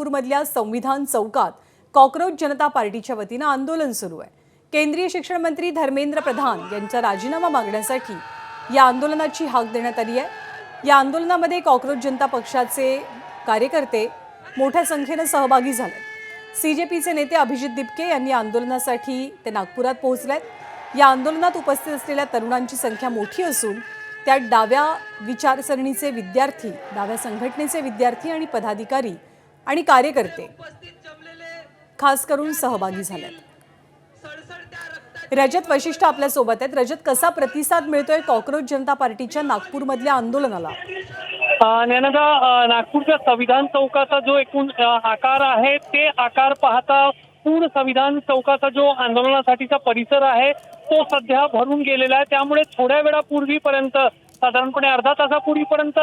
नागपूरमधल्या संविधान चौकात कॉकरोच जनता पार्टीच्या वतीनं आंदोलन सुरू आहे। केंद्रीय शिक्षण मंत्री धर्मेंद्र प्रधान यांचा राजीनामा मागण्यासाठी या आंदोलनाची हाक देण्यात आली आहे। या आंदोलनामध्ये कॉकरोच जनता पक्षाचे कार्यकर्ते मोठ्या संख्येने सहभागी झाले। सीजेपीचे नेते अभिजित दिपके यांनी आंदोलनासाठी ते नागपुरात पोहोचलेत। या आंदोलनात उपस्थित असलेल्या तरुणांची संख्या मोठी असून त्यात डाव्या विचारसरणीचे विद्यार्थी, डाव्या संघटनेचे विद्यार्थी आणि पदाधिकारी आणि कार्यकर्ते खास करून सहभागी झालेत। रजत वशिष्ठ आपल्या सोबत आहेत। रजत, कसा प्रतिसाद मिळतोय कॉकरोच जनता पार्टीच्या नागपूरमधल्या आंदोलनाला? नागपूरच्या संविधान चौकाचा जो एकूण आकार आहे ते आकार पाहता पूर्ण संविधान चौकाचा जो आंदोलनासाठीचा परिसर आहे तो सध्या भरून गेलेला आहे। त्यामुळे थोड्या वेळापूर्वीपर्यंत, साधारणपणे अर्धा तासापूर्वीपर्यंत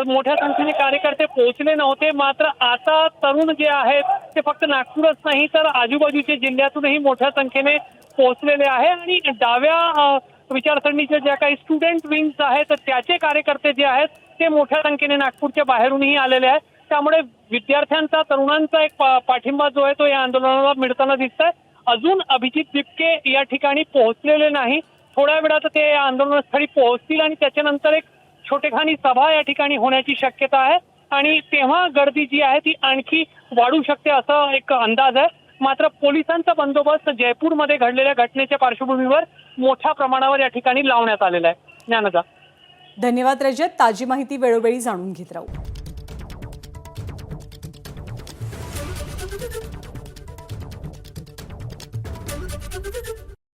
मोठ्या संख्येने कार्यकर्ते पोहोचले नव्हते। मात्र आता तरुण जे आहेत ते फक्त नागपूरच नाही तर आजूबाजूच्या जिल्ह्यातूनही मोठ्या संख्येने पोहोचलेले आहे आणि डाव्या विचारसरणीचे ज्या काही स्टुडंट विंग्स आहेत तर त्याचे कार्यकर्ते जे आहेत ते मोठ्या संख्येने नागपूरच्या बाहेरूनही आलेले आहेत। त्यामुळे विद्यार्थ्यांचा, तरुणांचा एक पाठिंबा जो आहे तो या आंदोलनाला मिळताना दिसतोय। अजून अभिजित दिपके या ठिकाणी पोहोचलेले नाही। थोड्या वेळात ते आंदोलनस्थळी पोहोचतील आणि त्याच्यानंतर एक छोटेखानी सभा या ठिकाणी होण्याची शक्यता आहे आणि तेव्हा गर्दी जी आहे ती आणखी वाढू शकते असा एक अंदाज आहे। मात्र पोलिसांचा बंदोबस्त जयपूरमध्ये घडलेल्या घटनेच्या पार्श्वभूमीवर मोठ्या प्रमाणावर या ठिकाणी लावण्यात आलेला आहे। ज्ञानदा, धन्यवाद रजत। ताजी माहिती वेळोवेळी जाणून घेत राहू।